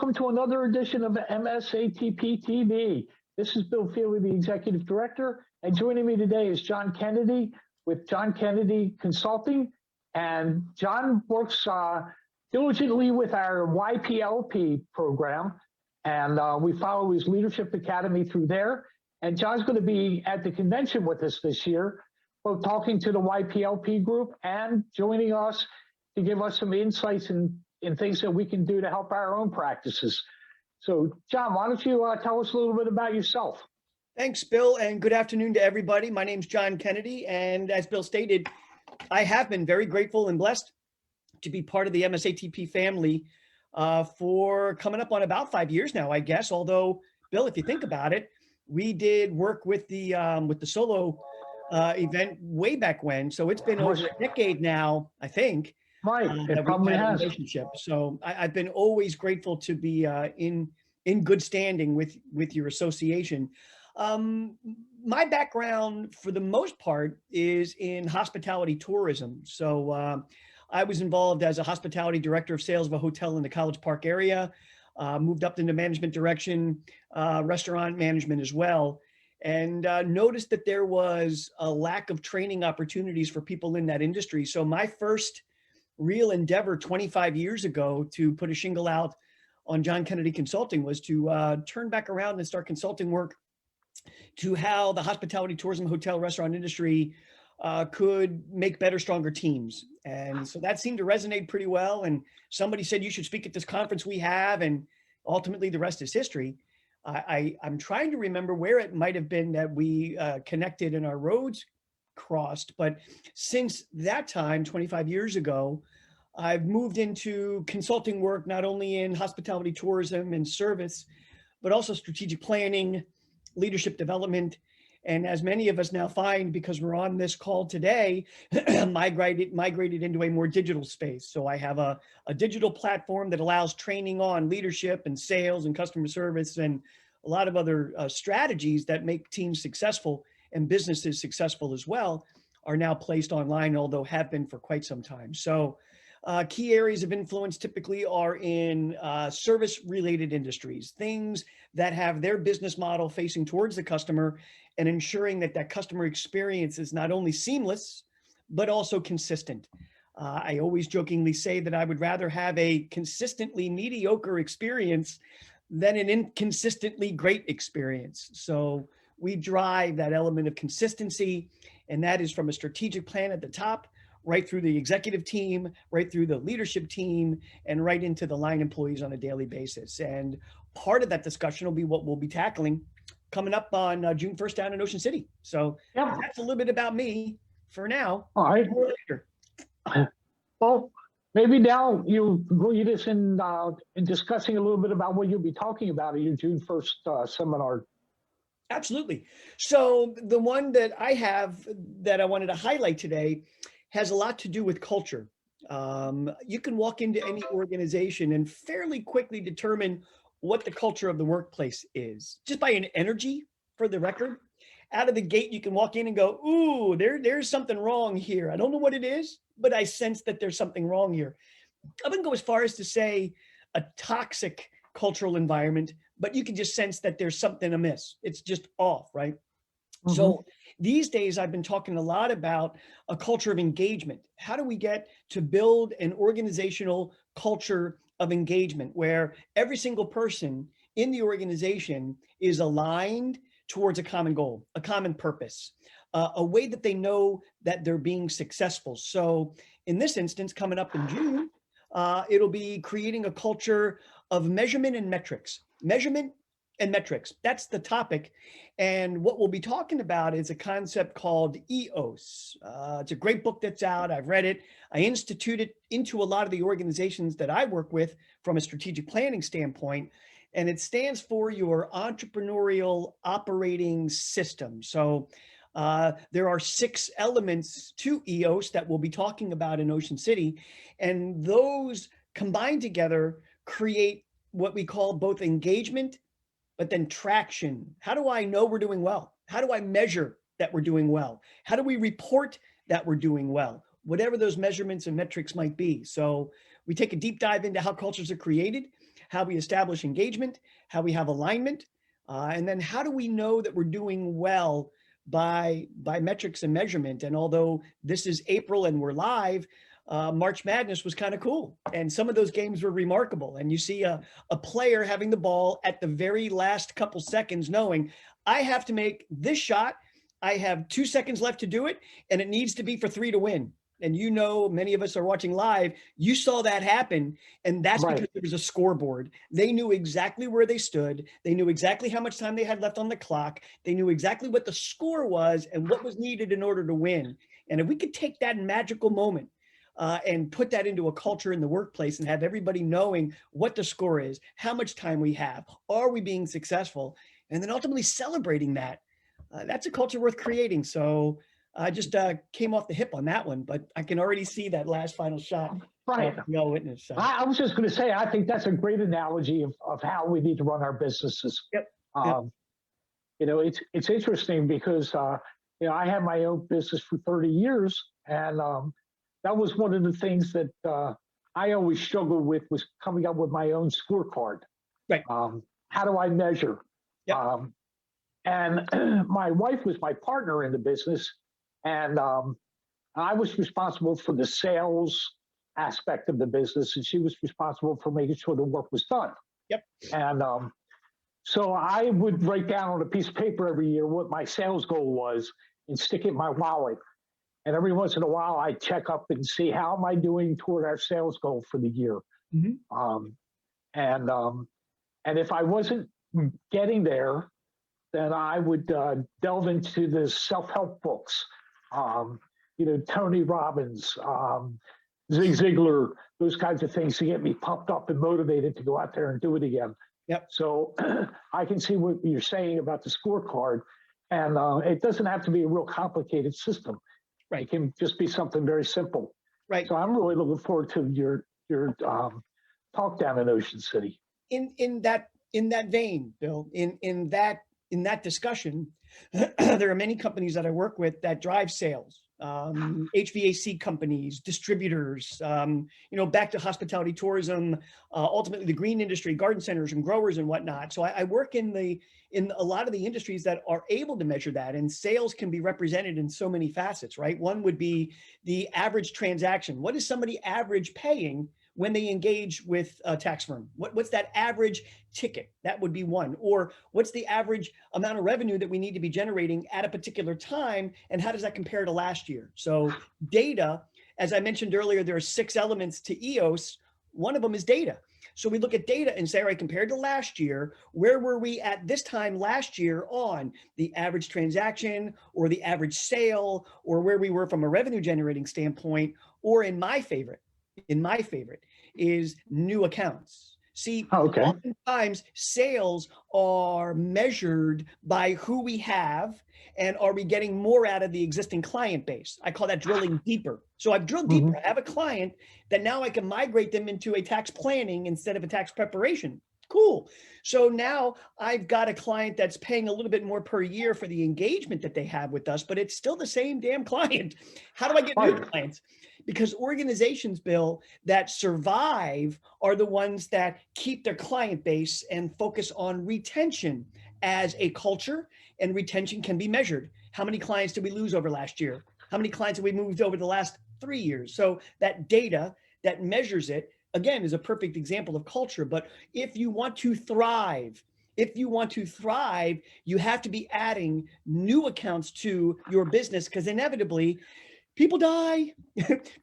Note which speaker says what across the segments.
Speaker 1: welcome to another edition of MSATP TV. This is Bill Feely, the Executive Director, and joining me today is John Kennedy with John Kennedy Consulting. And John works diligently with our YPLP program, and we follow his Leadership Academy through there. And John's going to be at the convention with us this year, both talking to the YPLP group and joining us to give us some insights in things that we can do to help our own practices. So, John, why don't you tell us a little bit about yourself?
Speaker 2: Thanks, Bill, and good afternoon to everybody. My name's John Kennedy, and as Bill stated, I have been very grateful and blessed to be part of the MSATP family for coming up on about 5 years now, I guess. Although, Bill, if you think about it, we did work with the solo event way back when, so it's been over a decade now, I think.
Speaker 1: Right, it probably has.
Speaker 2: Relationship. So I've been always grateful to be in good standing with your association. My background, for the most part, is in hospitality tourism. So I was involved as a hospitality director of sales of a hotel in the College Park area, moved up into management direction, restaurant management as well, and noticed that there was a lack of training opportunities for people in that industry. So my first real endeavor 25 years ago to put a shingle out on John Kennedy Consulting was to turn back around and start consulting work to how the hospitality, tourism, hotel, restaurant industry could make better, stronger teams. And so that seemed to resonate pretty well. And somebody said, you should speak at this conference we have. And ultimately the rest is history. I'm trying to remember where it might have been that we connected and our roads crossed. But since that time, 25 years ago, I've moved into consulting work, not only in hospitality, tourism, and service, but also strategic planning, leadership development. And as many of us now find, because we're on this call today, migrated into a more digital space. So I have a digital platform that allows training on leadership and sales and customer service and a lot of other strategies that make teams successful and businesses successful as well, are now placed online, although have been for quite some time. So key areas of influence typically are in service-related industries, things that have their business model facing towards the customer and ensuring that that customer experience is not only seamless, but also consistent. I always jokingly say that I would rather have a consistently mediocre experience than an inconsistently great experience. So we drive that element of consistency, and that is from a strategic plan at the top, right through the executive team, right through the leadership team, and right into the line employees on a daily basis. And part of that discussion will be what we'll be tackling coming up on June 1st down in Ocean City. So That's a little bit about me for now.
Speaker 1: All right. Well, maybe now you lead us in discussing a little bit about what you'll be talking about at your June 1st seminar.
Speaker 2: Absolutely. So the one that I have that I wanted to highlight today has a lot to do with culture. You can walk into any organization and fairly quickly determine what the culture of the workplace is, just by an energy, for the record. Out of the gate, you can walk in and go, ooh, there's something wrong here. I don't know what it is, but I sense that there's something wrong here. I wouldn't go as far as to say a toxic cultural environment, but you can just sense that there's something amiss. It's just off, right? Mm-hmm. So these days, I've been talking a lot about a culture of engagement. How do we get to build an organizational culture of engagement where every single person in the organization is aligned towards a common goal, a common purpose, a way that they know that they're being successful? So in this instance, coming up in June, it'll be creating a culture of measurement and metrics. Measurement and metrics, that's the topic. And what we'll be talking about is a concept called EOS. It's a great book that's out. I've read it. I institute it into a lot of the organizations that I work with from a strategic planning standpoint. And it stands for your entrepreneurial operating system. So there are 6 elements to EOS that we'll be talking about in Ocean City. And those combined together create what we call both engagement, but then traction. How do I know we're doing well? How do I measure that we're doing well? How do we report that we're doing well? Whatever those measurements and metrics might be. So we take a deep dive into how cultures are created, how we establish engagement, how we have alignment, and then how do we know that we're doing well by metrics and measurement. And although this is April and we're live, March Madness was kind of cool. And some of those games were remarkable. And you see a player having the ball at the very last couple seconds, knowing I have to make this shot. I have 2 seconds left to do it, and it needs to be for 3 to win. And you know, many of us are watching live. You saw that happen, and that's
Speaker 1: Right.
Speaker 2: because there was a scoreboard. They knew exactly where they stood. They knew exactly how much time they had left on the clock. They knew exactly what the score was and what was needed in order to win. And if we could take that magical moment and put that into a culture in the workplace and have everybody knowing what the score is, how much time we have, are we being successful, and then ultimately celebrating that, that's a culture worth creating. So I just came off the hip on that one, but I can already see that last final shot.
Speaker 1: Right.
Speaker 2: We all witnessed. So.
Speaker 1: I was just going to say, I think that's a great analogy of how we need to run our businesses.
Speaker 2: Yep.
Speaker 1: You know, it's interesting because, you know, I had my own business for 30 years. And that was one of the things that I always struggled with, was coming up with my own scorecard.
Speaker 2: Right.
Speaker 1: How do I measure?
Speaker 2: Yep.
Speaker 1: And my wife was my partner in the business. And I was responsible for the sales aspect of the business, and she was responsible for making sure the work was done.
Speaker 2: Yep.
Speaker 1: And so I would write down on a piece of paper every year what my sales goal was and stick it in my wallet. And every once in a while, I'd check up and see how am I doing toward our sales goal for the year.
Speaker 2: Mm-hmm.
Speaker 1: And if I wasn't getting there, then I would delve into the self-help books. You know, Tony Robbins, Zig Ziglar, those kinds of things to get me pumped up and motivated to go out there and do it again.
Speaker 2: Yep.
Speaker 1: So I can see what you're saying about the scorecard, and it doesn't have to be a real complicated system.
Speaker 2: Right.
Speaker 1: It can just be something very simple.
Speaker 2: Right.
Speaker 1: So I'm really looking forward to your talk down in Ocean City.
Speaker 2: In that vein, Bill, in that discussion, there are many companies that I work with that drive sales, HVAC companies, distributors, you know, back to hospitality, tourism, ultimately the green industry, garden centers and growers and whatnot. So I work in a lot of the industries that are able to measure that, and sales can be represented in so many facets, right? One would be the average transaction. What is somebody average paying when they engage with a tax firm? What's that average ticket? That would be one. Or what's the average amount of revenue that we need to be generating at a particular time, and how does that compare to last year? So data, as I mentioned earlier, there are 6 elements to EOS. One of them is data. So we look at data and say, all right, compared to last year, where were we at this time last year on the average transaction or the average sale, or where we were from a revenue generating standpoint, or in my favorite is new accounts. See, oftentimes sales are measured by who we have and are we getting more out of the existing client base. I call that drilling deeper. So I've drilled deeper. I have a client that now I can migrate them into a tax planning instead of a tax preparation. Cool. So now I've got a client that's paying a little bit more per year for the engagement that they have with us, but it's still the same damn client. How do I get new clients? Because organizations, Bill, that survive are the ones that keep their client base and focus on retention as a culture, and retention can be measured. How many clients did we lose over last year? How many clients have we moved over the last 3 years? So that data that measures it, again, is a perfect example of culture. But if you want to thrive, you have to be adding new accounts to your business, because inevitably people die,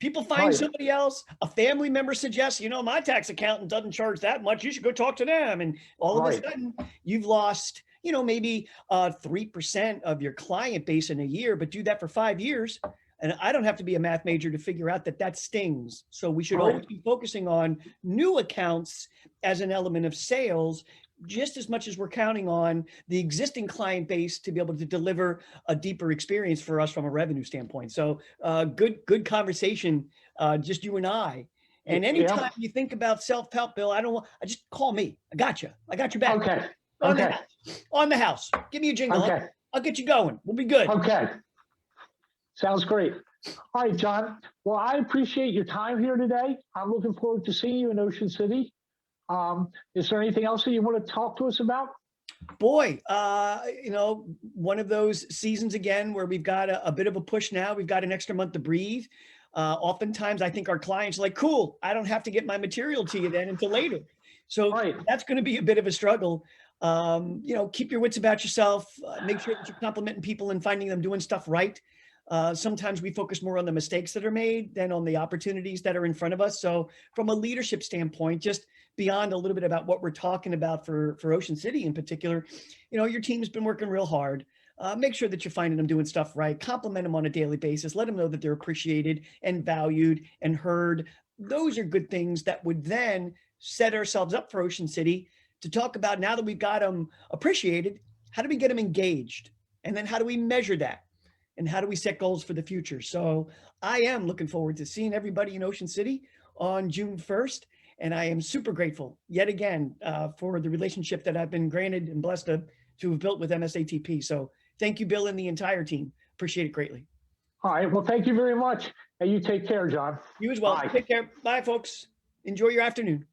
Speaker 2: people find somebody else, a family member suggests, you know, my tax accountant doesn't charge that much, you should go talk to them. And all of a sudden you've lost, you know, maybe 3% of your client base in a year, but do that for 5 years. And I don't have to be a math major to figure out that that stings. So we should always be focusing on new accounts as an element of sales, just as much as we're counting on the existing client base to be able to deliver a deeper experience for us from a revenue standpoint. So good conversation, just you and I. And anytime you think about self-help, Bill, I just call me. I got you. I got your back. On the house. Give me a jingle. I'll get you going. We'll be good.
Speaker 1: Sounds great. All right, John. Well, I appreciate your time here today. I'm looking forward to seeing you in Ocean City. Is there anything else that you want to talk to us about?
Speaker 2: Boy, one of those seasons again where we've got a bit of a push now. We've got an extra month to breathe. Oftentimes, I think our clients are like, cool, I don't have to get my material to you then until later. So
Speaker 1: Right.
Speaker 2: that's going to be a bit of a struggle. Keep your wits about yourself. Make sure that you're complimenting people and finding them doing stuff right. Sometimes we focus more on the mistakes that are made than on the opportunities that are in front of us. So from a leadership standpoint, just beyond a little bit about what we're talking about for Ocean City in particular, your team's been working real hard. Make sure that you're finding them doing stuff right. Compliment them on a daily basis. Let them know that they're appreciated and valued and heard. Those are good things that would then set ourselves up for Ocean City to talk about, now that we've got them appreciated, how do we get them engaged? And then how do we measure that? And how do we set goals for the future? So I am looking forward to seeing everybody in Ocean City on June 1st. And I am super grateful yet again for the relationship that I've been granted and blessed to have built with MSATP. So thank you, Bill, and the entire team. Appreciate it greatly.
Speaker 1: All right. Well, thank you very much. And you take care, John.
Speaker 2: You as well.
Speaker 1: Bye.
Speaker 2: Take care. Bye, folks. Enjoy your afternoon.